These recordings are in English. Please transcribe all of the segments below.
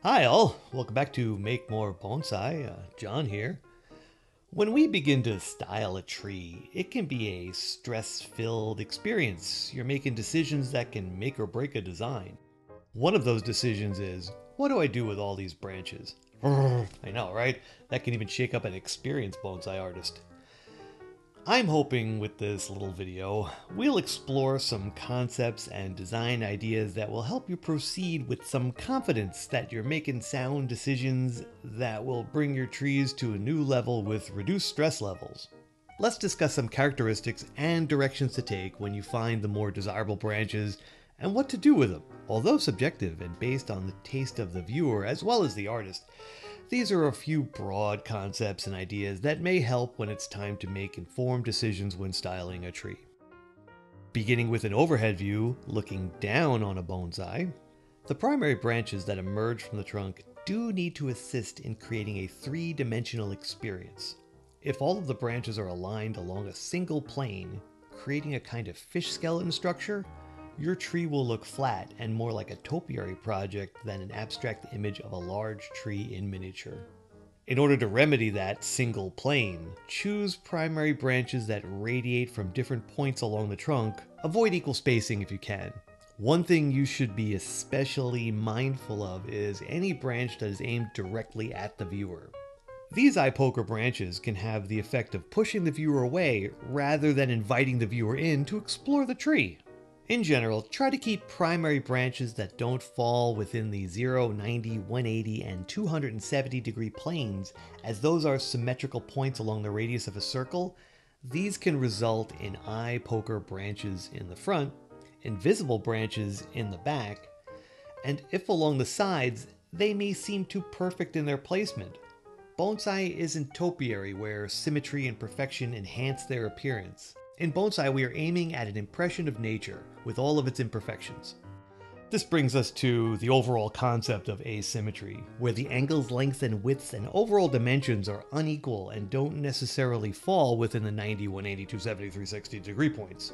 Hi all, welcome back to Make More Bonsai. John here. When we begin to style a tree, it can be a stress-filled experience. You're making decisions that can make or break a design. One of those decisions is, what do I do with all these branches? I know, right? That can even shake up an experienced bonsai artist. I'm hoping with this little video, we'll explore some concepts and design ideas that will help you proceed with some confidence that you're making sound decisions that will bring your trees to a new level with reduced stress levels. Let's discuss some characteristics and directions to take when you find the more desirable branches and what to do with them. Although subjective and based on the taste of the viewer as well as the artist, these are a few broad concepts and ideas that may help when it's time to make informed decisions when styling a tree. Beginning with an overhead view, looking down on a bonsai, the primary branches that emerge from the trunk do need to assist in creating a three-dimensional experience. If all of the branches are aligned along a single plane, creating a kind of fish skeleton structure, your tree will look flat and more like a topiary project than an abstract image of a large tree in miniature. In order to remedy that single plane, choose primary branches that radiate from different points along the trunk. Avoid equal spacing if you can. One thing you should be especially mindful of is any branch that is aimed directly at the viewer. These eye poker branches can have the effect of pushing the viewer away rather than inviting the viewer in to explore the tree. In general, try to keep primary branches that don't fall within the 0, 90, 180, and 270 degree planes, as those are symmetrical points along the radius of a circle. These can result in eye poker branches in the front, invisible branches in the back, and if along the sides, they may seem too perfect in their placement. Bonsai isn't topiary where symmetry and perfection enhance their appearance. In bonsai, we are aiming at an impression of nature with all of its imperfections. This brings us to the overall concept of asymmetry, where the angles, lengths, and widths and overall dimensions are unequal and don't necessarily fall within the 90, 180, 270, 360 degree points.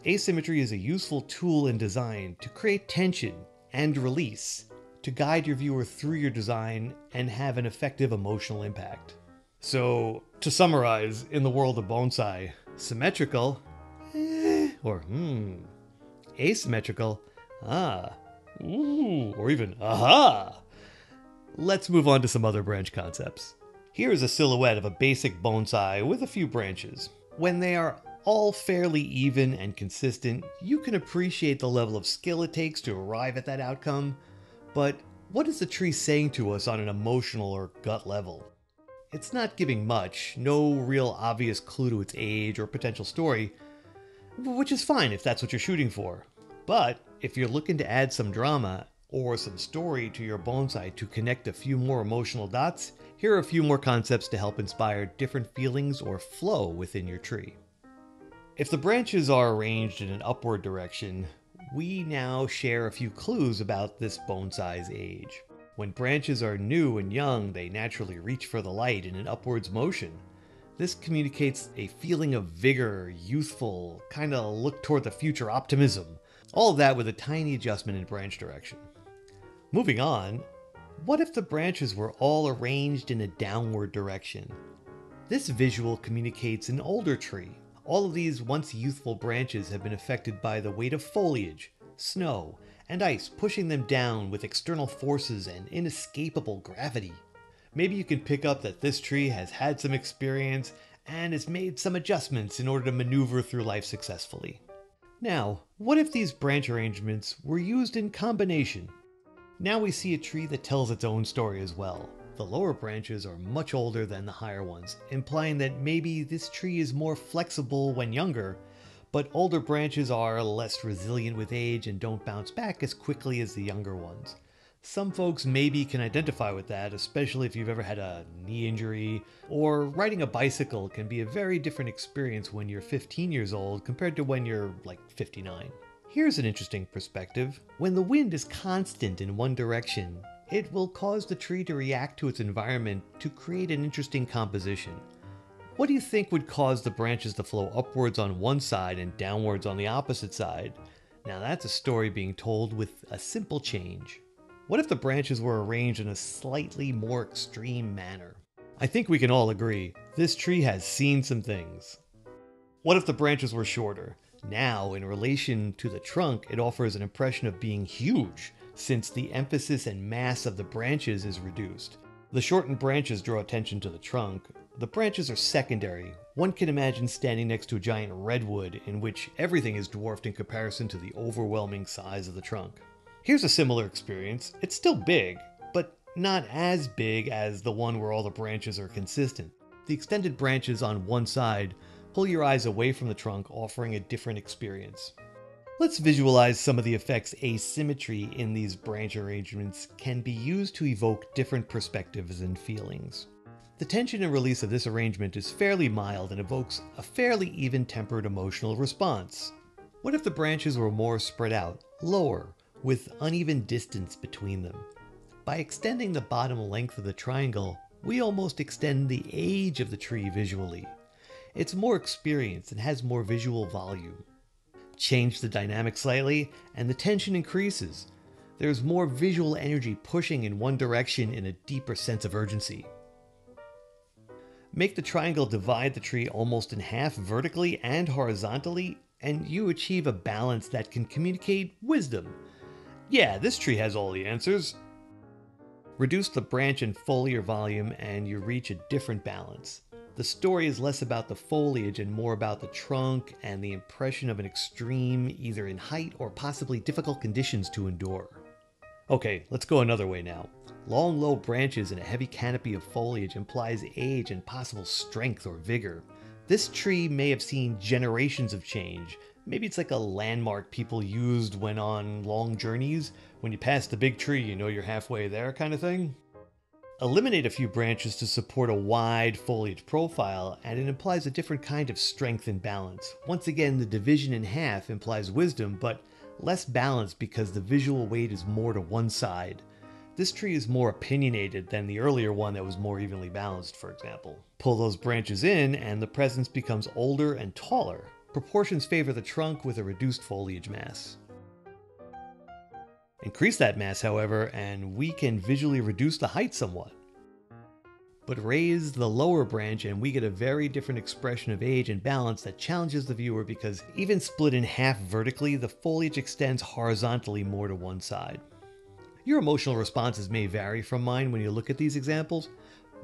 Asymmetry is a useful tool in design to create tension and release, to guide your viewer through your design and have an effective emotional impact. So, to summarize, in the world of bonsai, symmetrical, asymmetrical, or even aha. Let's move on to some other branch concepts. Here is a silhouette of a basic bonsai with a few branches. When they are all fairly even and consistent, you can appreciate the level of skill it takes to arrive at that outcome, but what is the tree saying to us on an emotional or gut level? It's not giving much, no real obvious clue to its age or potential story, which is fine if that's what you're shooting for. But if you're looking to add some drama or some story to your bonsai to connect a few more emotional dots, here are a few more concepts to help inspire different feelings or flow within your tree. If the branches are arranged in an upward direction, we now share a few clues about this bonsai's age. When branches are new and young, they naturally reach for the light in an upwards motion. This communicates a feeling of vigor, youthful, kind of look toward the future optimism. All of that with a tiny adjustment in branch direction. Moving on, what if the branches were all arranged in a downward direction? This visual communicates an older tree. All of these once youthful branches have been affected by the weight of foliage, snow, and ice pushing them down with external forces and inescapable gravity. Maybe you can pick up that this tree has had some experience and has made some adjustments in order to maneuver through life successfully. Now, what if these branch arrangements were used in combination? Now we see a tree that tells its own story as well. The lower branches are much older than the higher ones, implying that maybe this tree is more flexible when younger, but older branches are less resilient with age and don't bounce back as quickly as the younger ones. Some folks maybe can identify with that, especially if you've ever had a knee injury, or riding a bicycle can be a very different experience when you're 15 years old compared to when you're like 59. Here's an interesting perspective. When the wind is constant in one direction, it will cause the tree to react to its environment to create an interesting composition. What do you think would cause the branches to flow upwards on one side and downwards on the opposite side? Now that's a story being told with a simple change. What if the branches were arranged in a slightly more extreme manner? I think we can all agree, this tree has seen some things. What if the branches were shorter? Now, in relation to the trunk, it offers an impression of being huge, since the emphasis and mass of the branches is reduced. The shortened branches draw attention to the trunk. The branches are secondary. One can imagine standing next to a giant redwood in which everything is dwarfed in comparison to the overwhelming size of the trunk. Here's a similar experience. It's still big, but not as big as the one where all the branches are consistent. The extended branches on one side pull your eyes away from the trunk, offering a different experience. Let's visualize some of the effects asymmetry in these branch arrangements can be used to evoke different perspectives and feelings. The tension and release of this arrangement is fairly mild and evokes a fairly even-tempered emotional response. What if the branches were more spread out, lower, with uneven distance between them? By extending the bottom length of the triangle, we almost extend the age of the tree visually. It's more experienced and has more visual volume. Change the dynamic slightly, and the tension increases. There's more visual energy pushing in one direction in a deeper sense of urgency. Make the triangle divide the tree almost in half vertically and horizontally, and you achieve a balance that can communicate wisdom. Yeah, this tree has all the answers. Reduce the branch and foliar volume and you reach a different balance. The story is less about the foliage and more about the trunk and the impression of an extreme, either in height or possibly difficult conditions to endure. Okay, let's go another way now. Long, low branches and a heavy canopy of foliage implies age and possible strength or vigor. This tree may have seen generations of change. Maybe it's like a landmark people used when on long journeys. When you pass the big tree, you know you're halfway there kind of thing. Eliminate a few branches to support a wide foliage profile, and it implies a different kind of strength and balance. Once again, the division in half implies wisdom, but less balance because the visual weight is more to one side. This tree is more opinionated than the earlier one that was more evenly balanced, for example. Pull those branches in, and the presence becomes older and taller. Proportions favor the trunk with a reduced foliage mass. Increase that mass, however, and we can visually reduce the height somewhat. But raise the lower branch and we get a very different expression of age and balance that challenges the viewer because even split in half vertically, the foliage extends horizontally more to one side. Your emotional responses may vary from mine when you look at these examples.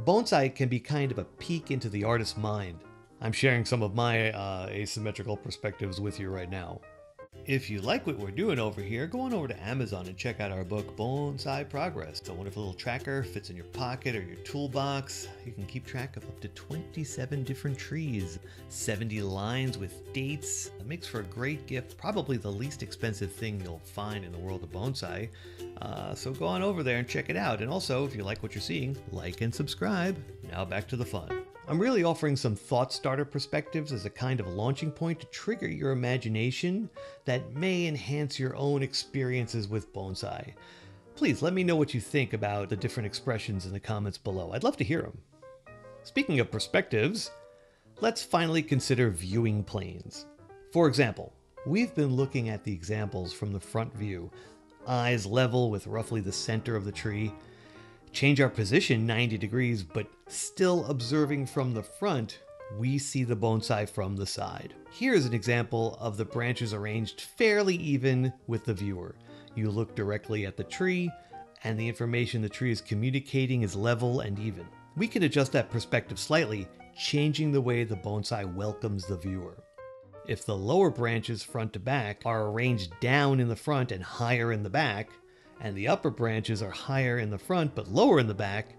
Bonsai can be kind of a peek into the artist's mind. I'm sharing some of my asymmetrical perspectives with you right now. If you like what we're doing over here, go on over to Amazon and check out our book, Bonsai Progress. It's a wonderful little tracker, fits in your pocket or your toolbox. You can keep track of up to 27 different trees, 70 lines with dates. It makes for a great gift, probably the least expensive thing you'll find in the world of bonsai. So go on over there and check it out. And also, if you like what you're seeing, like and subscribe. Now back to the fun. I'm really offering some thought starter perspectives as a kind of launching point to trigger your imagination that may enhance your own experiences with bonsai. Please let me know what you think about the different expressions in the comments below. I'd love to hear them. Speaking of perspectives, let's finally consider viewing planes. For example, we've been looking at the examples from the front view, eyes level with roughly the center of the tree. Change our position 90 degrees, but still observing from the front, we see the bonsai from the side. Here's an example of the branches arranged fairly even with the viewer. You look directly at the tree, and the information the tree is communicating is level and even. We can adjust that perspective slightly, changing the way the bonsai welcomes the viewer. If the lower branches front to back are arranged down in the front and higher in the back, and the upper branches are higher in the front but lower in the back,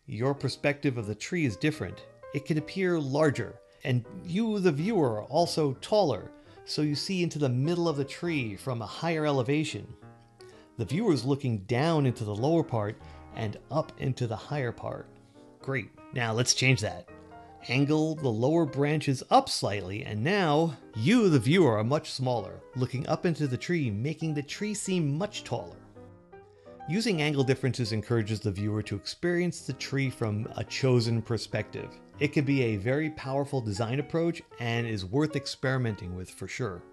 your perspective of the tree is different. It can appear larger, and you, the viewer, are also taller, so you see into the middle of the tree from a higher elevation. The viewer is looking down into the lower part and up into the higher part. Great. Now let's change that. Angle the lower branches up slightly, and now you, the viewer, are much smaller, looking up into the tree, making the tree seem much taller. Using angle differences encourages the viewer to experience the tree from a chosen perspective. It can be a very powerful design approach and is worth experimenting with for sure.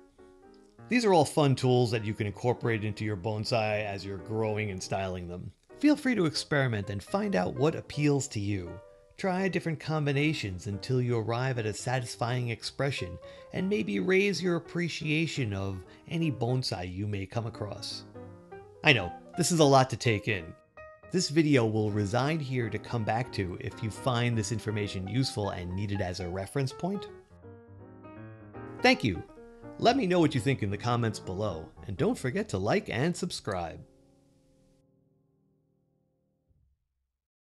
These are all fun tools that you can incorporate into your bonsai as you're growing and styling them. Feel free to experiment and find out what appeals to you. Try different combinations until you arrive at a satisfying expression, and maybe raise your appreciation of any bonsai you may come across. I know, this is a lot to take in. This video will reside here to come back to if you find this information useful and need it as a reference point. Thank you! Let me know what you think in the comments below, and don't forget to like and subscribe.